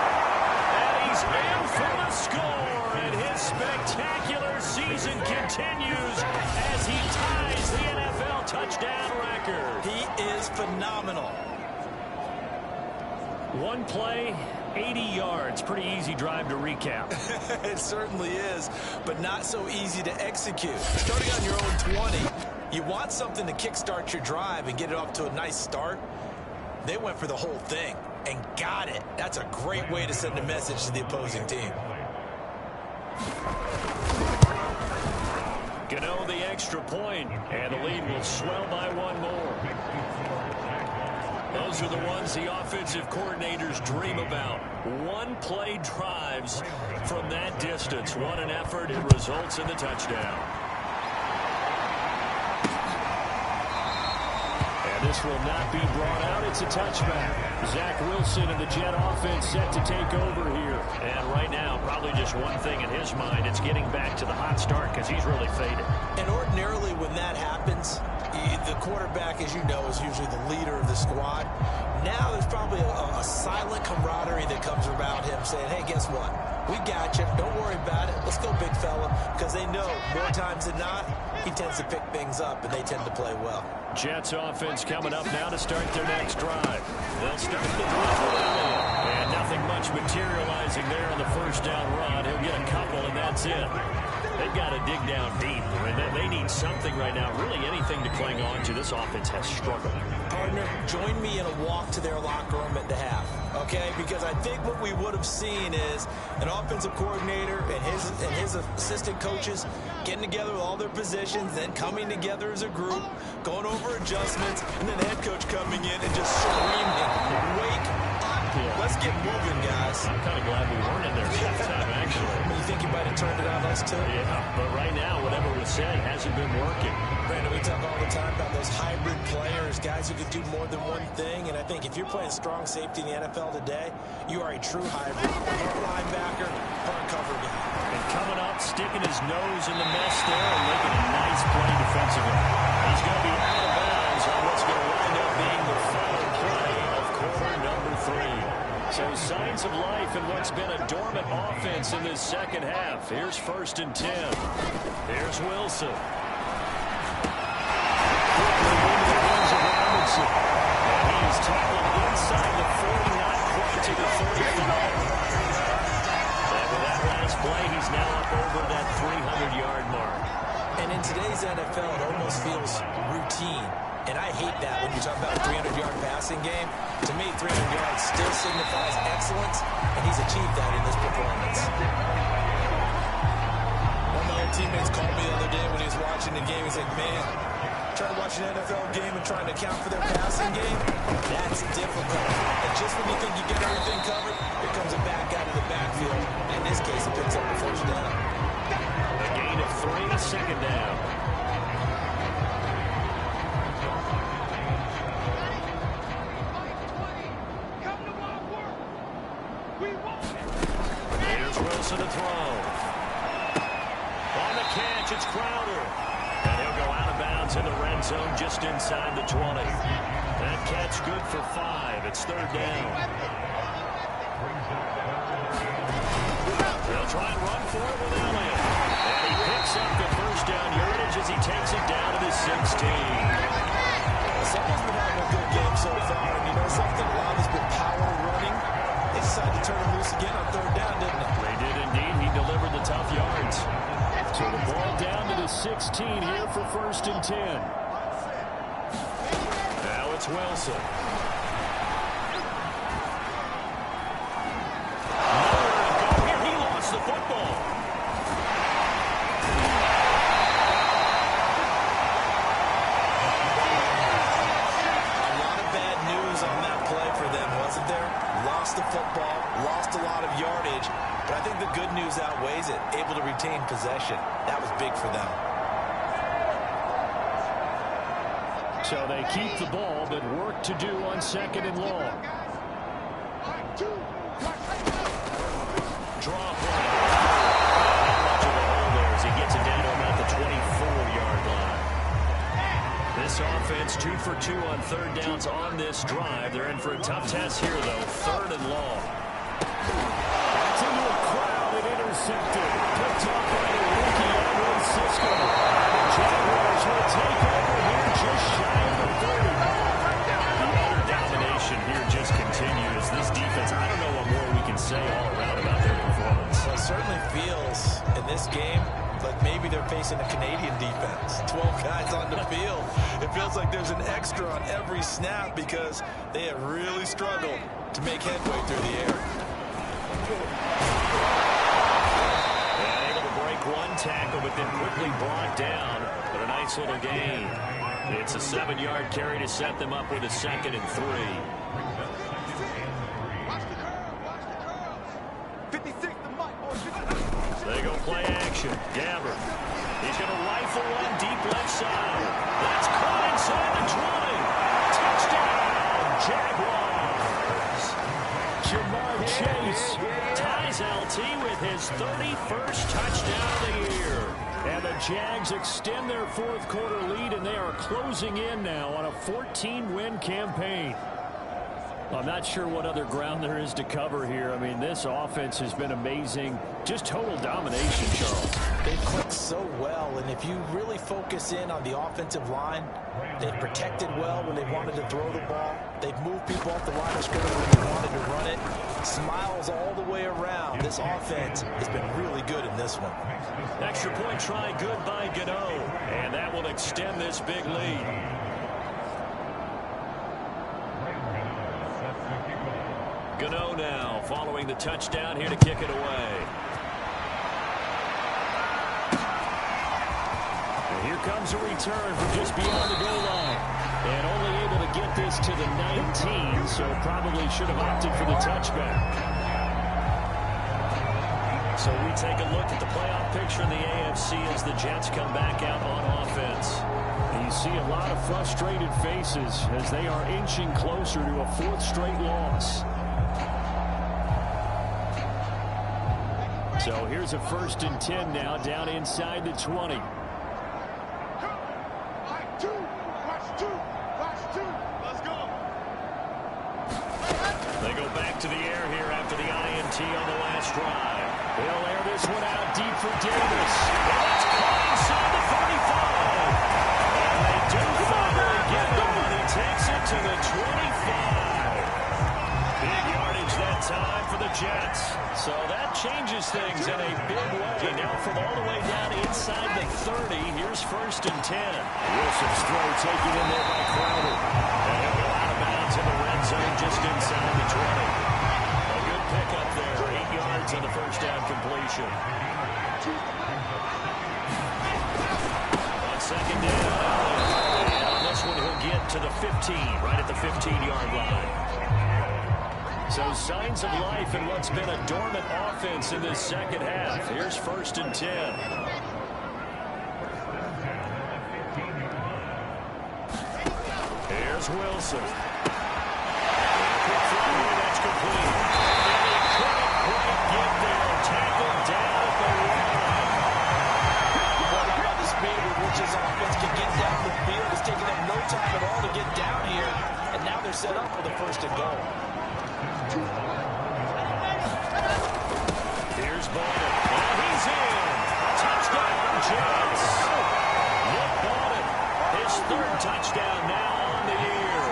And he's in for the score. And his spectacular season continues as he ties the NFL touchdown record. He is phenomenal. One play, 80 yards. Pretty easy drive to recap. It certainly is, but not so easy to execute. Starting on your own 20, you want something to kickstart your drive and get it off to a nice start. They went for the whole thing and got it. That's a great way to send a message to the opposing team. Gano the extra point, and the lead will swell by one more. Those are the ones the offensive coordinators dream about. One-play drives from that distance. What an effort. It results in the touchdown. And this will not be brought out. It's a touchback. Zach Wilson and the Jet offense set to take over here. And right now, probably just one thing in his mind. It's getting back to the hot start because he's really faded. And ordinarily when that happens, the quarterback, as you know, is usually the leader of the squad. Now there's probably a silent camaraderie that comes about him saying, hey, guess what? We got you. Don't worry about it. Let's go, big fella. Because they know more times than not, he tends to pick things up, and they tend to play well. Jets offense coming up now to start their next drive. They'll start the drive with Elliott. And nothing much materializing there on the first down run. He'll get a couple, and that's it. They've got to dig down deep. I mean, they need something right now, really anything to cling on to. This offense has struggled. Partner, join me in a walk to their locker room at the half, okay? Because I think what we would have seen is an offensive coordinator and his assistant coaches getting together with all their positions, then coming together as a group, going over adjustments, and then the head coach coming in and just screaming, wake up. Let's get moving, guys. I'm kind of glad we weren't in there at halftime, actually. You think you might have turned it on us, too? Yeah, but right now, whatever was said hasn't been working. Brandon, we talk all the time about those hybrid players, guys who can do more than one thing, and I think if you're playing strong safety in the NFL today, you are a true hybrid. Part linebacker, part cover guy. And coming up, sticking his nose in the mess there and making a nice play defensively. He's going to be out of bounds on what's going to wind up being the final play of quarter number 3. So signs of life in what's been a dormant offense in this second half. Here's 1st and 10. Here's Wilson. And he is tackled inside the 40, not quite to the 35. passing game. To me, 300 yards still signifies excellence, and he's achieved that in this performance. One of my old teammates called me the other day when he was watching the game. He's like, man, trying to watch an NFL game and trying to account for their passing game, that's difficult. And just when you think you get everything covered, here comes a back out of the backfield. In this case, it picks up the first down. A gain of 3, second down. Here's Wilson to throw. On the catch, it's Crowder. And he'll go out of bounds in the red zone just inside the 20. That catch good for 5. It's third down. They'll try and run for it with Elliott. And he picks up the first down yardage as he takes it down to the 16. Someone's been having a good game so far, and you know something? A lot of it's been power running. They decided to turn him loose again on third down, didn't they? They did indeed. He delivered the tough yards. So the ball down to the 16 here for 1st and 10. Now it's Wilson. Nowhere to go here. He lost the football. A lot of bad news on that play for them, wasn't there? Lost the football, lost a lot of yardage, but I think the good news outweighs it. Able to retain possession. That was big for them. So they keep the ball, but work to do on 2nd and long. Draw play. Not much of a hole there as he gets it down to about the 24-yard line. This offense 2 for 2 on third downs on this drive. They're in for a tough test here, though. 3rd and long. That's into a crowd and intercepted. Picked up by the rookie Edwin Cisco. The Jaguars will take over here just shy of the 30. The utter domination here just continues. This defense, I don't know what more we can say all around about their performance. Well, it certainly feels in this game like maybe they're facing a Canadian defense. 12 guys on the field. It feels like there's an extra on every snap because they have really struggled to make headway through the air. Able to break one tackle, but then quickly brought down. But a nice little gain. It's a 7-yard carry to set them up with a 2nd and 3. They go play action. Gabbert. He's going to rifle one deep left side. That's caught inside the 20. Touchdown, Jaguars. Jamar Chase Ties LT with his 31st touchdown of the year. And the Jags extend their 4th quarter lead, and they are closing in now on a 14-win campaign. I'm not sure what other ground there is to cover here. I mean, this offense has been amazing. Just total domination, Charles. They've clicked so well, and if you really focus in on the offensive line, they've protected well when they wanted to throw the ball. They've moved people off the line of scrimmage when they wanted to run it. Smiles all the way around. This offense has been really good in this one. Extra point try good by Gano, and that will extend this big lead. Gano now following the touchdown here to kick it away. And here comes a return from just beyond the goal line. And only able to get this to the 19, so probably should have opted for the touchback. So we take a look at the playoff picture in the AFC as the Jets come back out on offense. And you see a lot of frustrated faces as they are inching closer to a 4th straight loss. So here's a 1st and 10 now down inside the 20. They go back to the air here after the INT on the last drive. They'll air this one out deep for Davis. And that's caught inside the 35. And they do finally get him, but he takes it to the 25. Big yardage that time for the Jets. So that changes things in a big way. Now from all the way down inside the 30, here's 1st and 10. Wilson's throw taken in there by Crowder. And he'll go out of bounds in the red zone just inside the 20. A good pickup there. 8 yards on the first down completion. On second down, and on this one he'll get to the 15, right at the 15-yard line. So signs of life in what's been a dormant offense in this second half. Here's 1st and 10. Here's Wilson. Quick throw here, that's complete. And he couldn't quite get there. Tackled down at the line. What about the speed with which this offense can get down the field? It's taking them no time at all to get down here. And now they're set up for the 1st and goal. Here's Bowden. And he's in. Touchdown, Jets. Nick Bowden, his 3rd touchdown now on the year.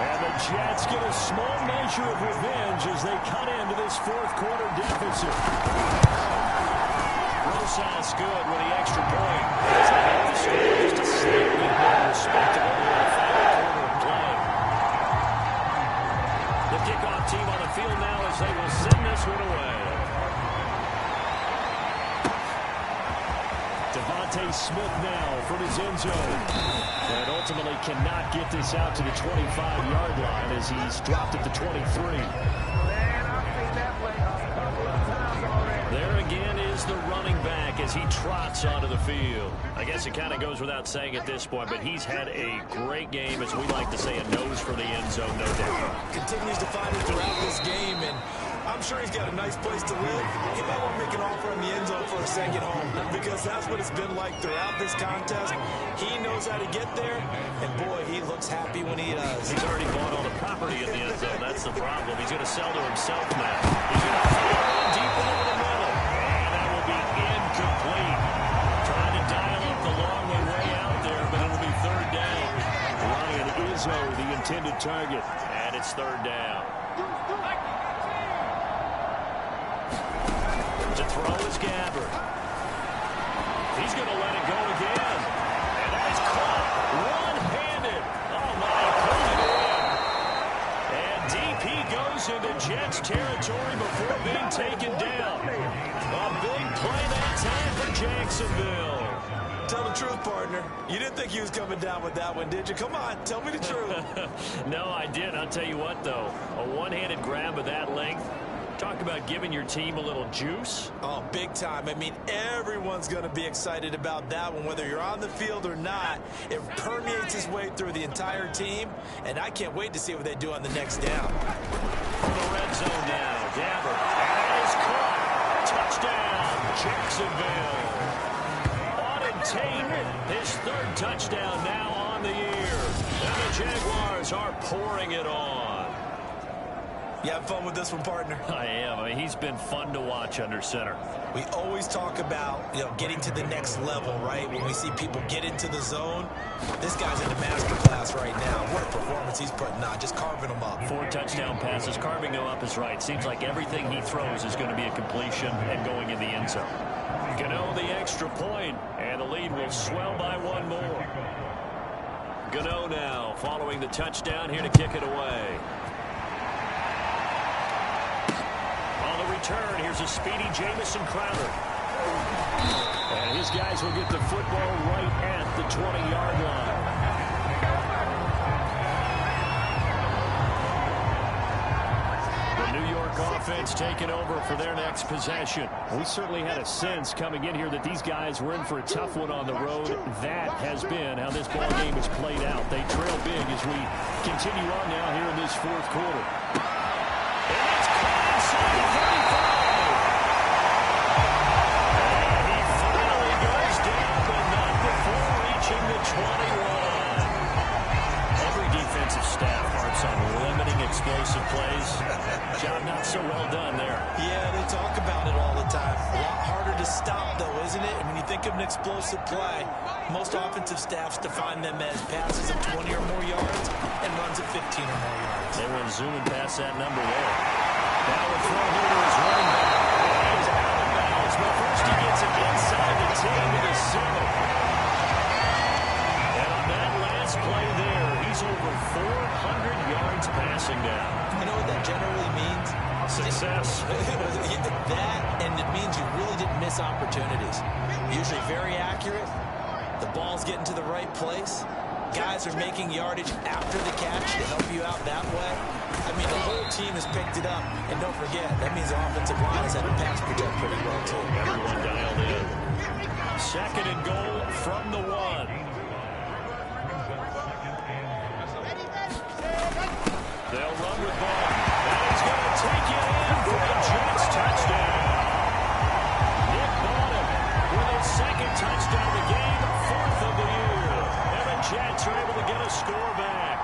And the Jets get a small measure of revenge as they cut into this 4th quarter deficit. Rosas good with the extra point. Just a slightly more respectable final quarter of play. The kickoff team on the field now as they will send this one away. Devontae Smith now from his end zone. And ultimately cannot get this out to the 25-yard line as he's dropped at the 23. There again is the running back as he trots onto the field. I guess it kind of goes without saying at this point, but he's had a great game, as we like to say, a nose for the end zone, no doubt. Continues to find it throughout this game, and I'm sure he's got a nice place to live. He might want to make an offer in the end zone for a second home, because that's what it's been like throughout this contest. He knows how to get there, and boy, he looks happy when he does. He's already bought all the property in the end zone. That's the problem. He's going to sell to himself now. He's going to fire deep over the middle, and that will be incomplete. Trying to dial up the long way out there, but it'll be 3rd down. Ryan Izzo, the intended target, and it's 3rd down. To throw is Gabbert. He's going to let it go again. And that is caught one-handed. Oh, my, pulled it in. And DP goes into Jets territory before being taken down. A big play that time for Jacksonville. Tell the truth, partner. You didn't think he was coming down with that one, did you? Come on, tell me the truth. No, I didn't. I'll tell you what, though. A one-handed grab of that length. Talk about giving your team a little juice. Oh, big time. I mean, everyone's going to be excited about that one, whether you're on the field or not. It permeates its way through the entire team, and I can't wait to see what they do on the next down. From the red zone now, Gabbert. And is caught. Touchdown, Jacksonville. Auden Tate, his 3rd touchdown now on the year. And the Jaguars are pouring it on. You have fun with this one, partner? I am. I mean, he's been fun to watch under center. We always talk about, getting to the next level, right? When we see people get into the zone, this guy's in the master class right now. What a performance he's putting on, just carving them up. 4 touchdown passes. Carving them up is right. Seems like everything he throws is going to be a completion and going in the end zone. Gano the extra point, and the lead will swell by 1 more. Gano now following the touchdown here to kick it away. Return. Here's a speedy Jamison Crowder. And his guys will get the football right at the 20-yard line. The New York offense taking over for their next possession. We certainly had a sense coming in here that these guys were in for a tough one on the road. That has been how this ball game has played out. They trail big as we continue on now here in this 4th quarter. And that's caught inside the 35. And he finally goes down, but not before reaching the 21. Every defensive staff harps on limiting explosive plays. Job not so well done there. Yeah, they talk about it all the time. A lot harder to stop, though, isn't it? And when you think of an explosive play, most offensive staffs define them as passes of 20 or more yards and runs of 15 or more yards. They were zooming past that number there. Now the throw here to his running back. He's out of bounds, but first he gets it inside the 10 to the 7. And on that last play there, he's over 400 yards passing now. success. That, and it means you really didn't miss opportunities. Usually very accurate. The ball's getting to the right place. Guys are making yardage after the catch to help you out that way. I mean, the whole team has picked it up. And don't forget, that means the offensive line has had to pass protect pretty well, too. Everyone dialed in. Second and goal from the 1. They'll run with ball. And he's going to take it in for a Jets touchdown. Nick Bottom with his second touchdown of the game, 4th of the year. And the Jets are able to get a score back.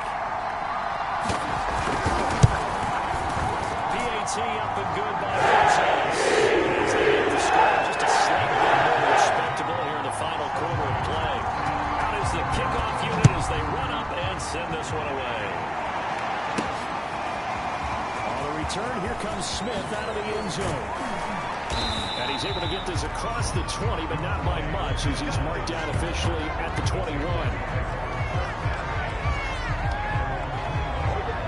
PAT up and good by Moses. As they get the score, just a slight bit more respectable here in the final quarter of play. Out is the kickoff unit as they run up and send this one away. Return, here comes Smith out of the end zone. And he's able to get this across the 20, but not by much as he's marked down officially at the 21.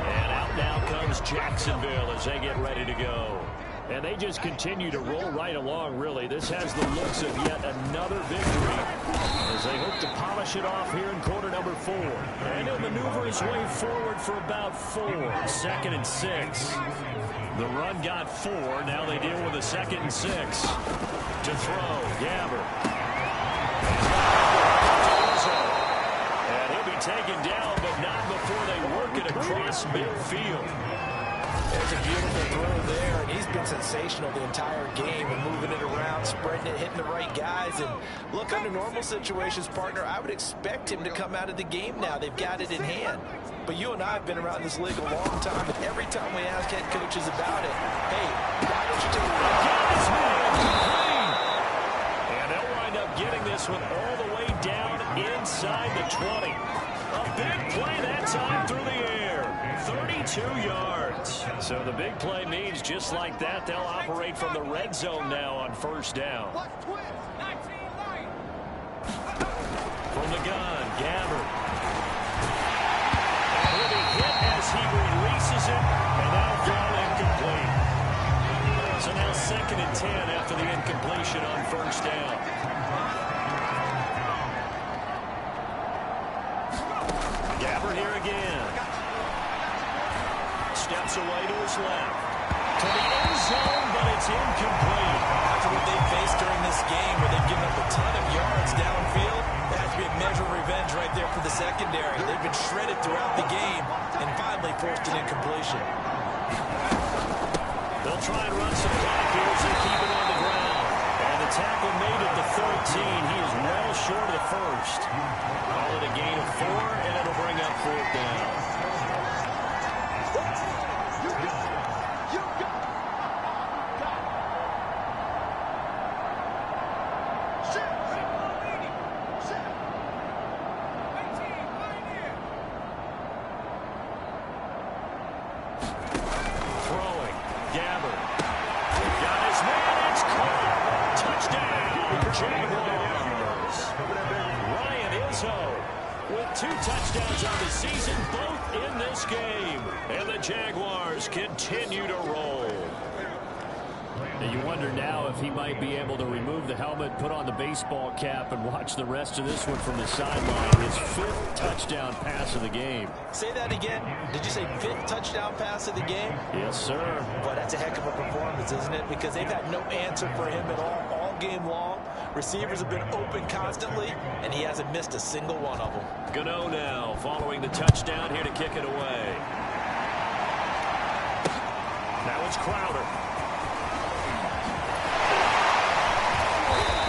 And out now comes Jacksonville as they get ready to go. And they just continue to roll right along, really. This has the looks of yet another victory as they hope to polish it off here in quarter number 4. And he'll maneuver his way forward for about 4. 2nd and 6. The run got 4. Now they deal with a 2nd and 6. To throw, Gabbert. And he'll be taken down, but not before they work it across midfield. There's a beautiful throw there, and he's been sensational the entire game and moving it around, spreading it, hitting the right guys. And look, under normal situations, partner, I would expect him to come out of the game now. They've got it in hand. But you and I have been around this league a long time, and every time we ask head coaches about it, hey, why don't you take it? And they'll wind up getting this one all the way down inside the 20. A big play that time through the air. 32 yards. So the big play means just like that, they'll operate from the red zone now on 1st down. From the gun, Gabbert. And he'll be hit as he releases it, and that'll fall incomplete. So now 2nd and 10 after the incompletion on 1st down. Gabbert here again. Steps away to his left. To the end zone, but it's incomplete. After what they've faced during this game, where they've given up a ton of yards downfield, that has to be a measure of revenge right there for the secondary. They've been shredded throughout the game and finally forced an incompletion. They'll try and run some clock here as they keep it on the ground. And the tackle made at the 13. He is well short of the 1st. Call it a gain of 4, and it'll bring up 4th down. Continue to roll. And you wonder now if he might be able to remove the helmet, put on the baseball cap, and watch the rest of this one from the sideline. His 5th touchdown pass of the game. Say that again. Did you say 5th touchdown pass of the game? Yes, sir. Boy, that's a heck of a performance, isn't it? Because they've had no answer for him at all game long. Receivers have been open constantly, and he hasn't missed a single one of them. Gano now following the touchdown here to kick it away. Now it's Crowder.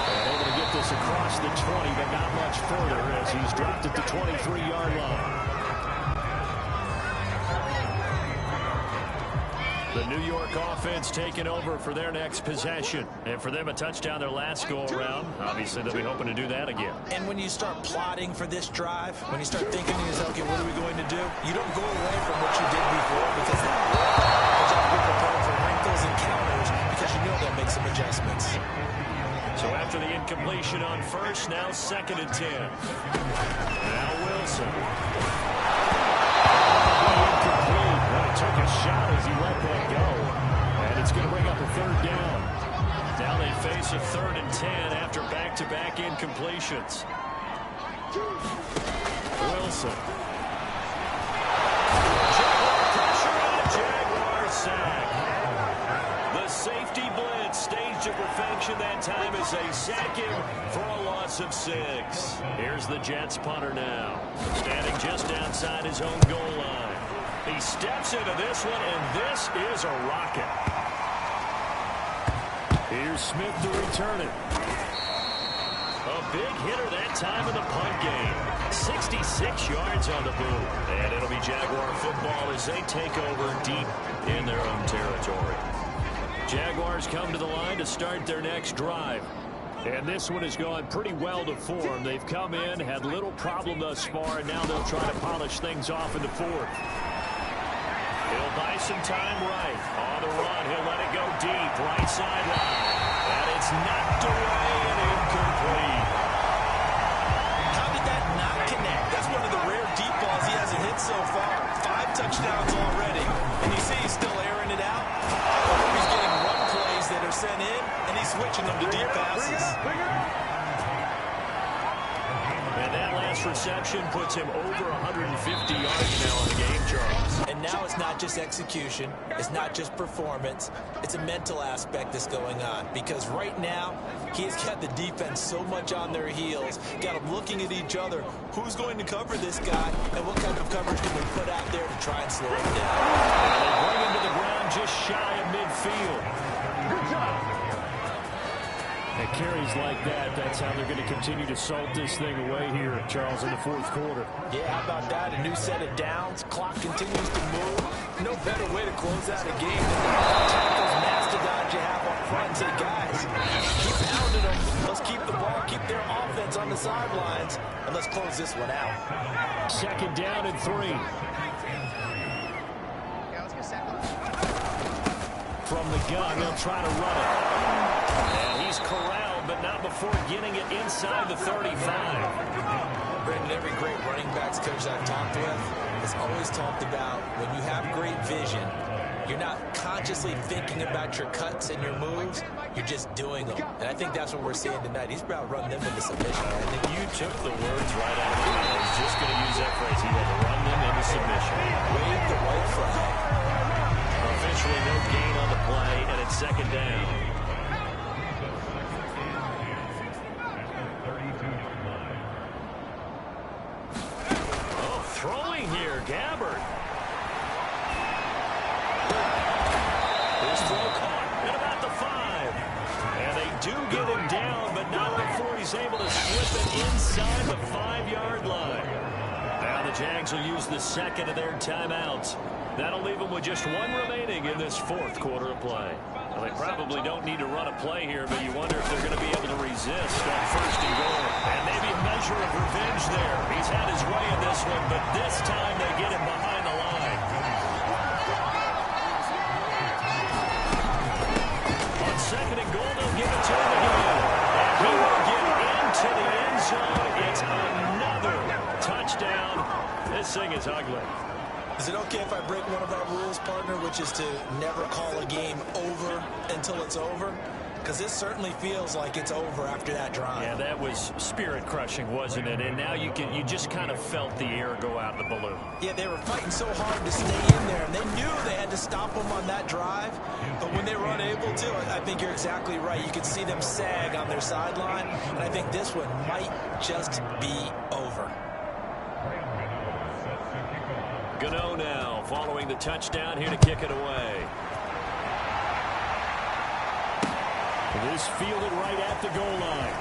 And able to get this across the 20, but not much further as he's dropped at the 23-yard line. The New York offense taking over for their next possession. And for them, a touchdown their last go-around. Obviously, they'll be hoping to do that again. And when you start plotting for this drive, when you start thinking to yourself, okay, what are we going to do? You don't go away from what you did before because that you're prepared for wrinkles and counters because you know they'll make some adjustments. So after the incompletion on 1st, now 2nd and 10. Now Wilson. Incomplete. Well, he took a shot as he let that go. And it's going It's a 3rd and 10 after back-to-back incompletions. Wilson. Jaguar pressure and a Jaguar sack. The safety blitz staged to perfection that time as they sack him for a loss of 6. Here's the Jets punter now, standing just outside his own goal line. He steps into this one, and this is a rocket. Here's Smith to return it. A big hitter that time in the punt game. 66 yards on the boot. And it'll be Jaguar football as they take over deep in their own territory. Jaguars come to the line to start their next drive. And this one has gone pretty well to form. They've come in, had little problem thus far, and now they'll try to polish things off in the 4th. He'll buy some time right. On the run, he'll let it go deep, right sideline. And it's knocked away and incomplete. How did that not connect? That's one of the rare deep balls he hasn't hit so far. 5 touchdowns already. And you see he's still airing it out. I wonder if he's getting run plays that are sent in, and he's switching them to deep passes. And that last reception puts him over 150 yards now on the game, Charles. And now it's not just execution. It's not just performance. It's a mental aspect that's going on. Because right now, he's got the defense so much on their heels. Got them looking at each other. Who's going to cover this guy? And what kind of coverage can we put out there to try and slow him down? And they bring him to the ground just shy of midfield. And carries like that, that's how they're going to continue to salt this thing away here, Charles, in the 4th quarter. Yeah, how about that? A new set of downs. Clock continues to move. No better way to close out a game than to attack those mastodons you have up front and say, guys, keep pounding them. Let's keep the ball, keep their offense on the sidelines, and let's close this one out. 2nd down and 3. From the gun, they'll try to run it. And he's corralled, but not before getting it inside the 35. Brandon, every great running backs coach I've talked with has always talked about when you have great vision, you're not consciously thinking about your cuts and your moves, you're just doing them. And I think that's what we're seeing tonight. He's about to run them into submission. I think you took the words right out of me. I was just going to use that phrase. He had to run them into submission. Wave the white flag. Officially no gain on the play, and it's 2nd down. Oh, throwing here, Gabbert. His throw caught at about the 5. And they do get him down, but not before he's able to slip it inside the 5-yard line. Now the Jags will use the 2nd of their timeouts. That'll leave them with just 1 remaining in this 4th quarter of play. Well, they probably don't need to run a play here, but you wonder if they're going to be able to resist on 1st and goal. And maybe a measure of revenge there. He's had his way in this one, but this time they get him behind the line. On 2nd and goal, they'll give it to him again. And he will get into the end zone. It's another touchdown. This thing is ugly. Is it okay if I break one of our rules, partner, which is to never call a game over until it's over? Because this certainly feels like it's over after that drive. Yeah, that was spirit-crushing, wasn't it? And now you just kind of felt the air go out of the balloon. Yeah, they were fighting so hard to stay in there, and they knew they had to stop them on that drive. But when they were unable to, I think you're exactly right. You could see them sag on their sideline, and I think this one might just be over. Gano now following the touchdown here to kick it away. It is fielded right at the goal line.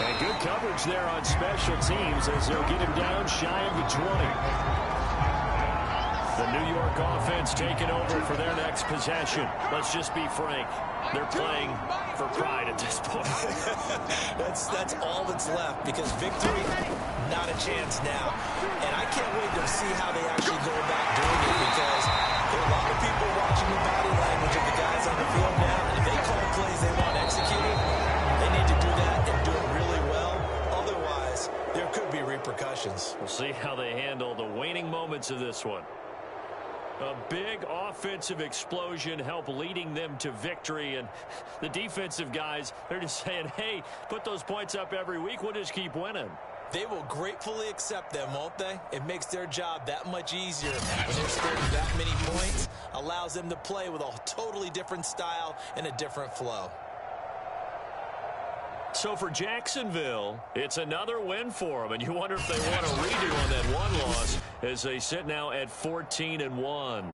And good coverage there on special teams as they'll get him down shy of the 20. The New York offense taking over for their next possession. Let's just be frank. They're playing for pride at this point. That's all that's left, because victory, not a chance now. And I can't wait to see how they actually go about doing it, because there are a lot of people watching the body language of the guys on the field now. And if they call plays they want executed, they need to do that and do it really well. Otherwise, there could be repercussions. We'll see how they handle the waning moments of this one. A big offensive explosion helped leading them to victory. And the defensive guys, they're just saying, hey, put those points up every week. We'll just keep winning. They will gratefully accept them, won't they? It makes their job that much easier when they're scoring that many points. Allows them to play with a totally different style and a different flow. So for Jacksonville, it's another win for them. And you wonder if they want a redo on that one loss as they sit now at 14-1.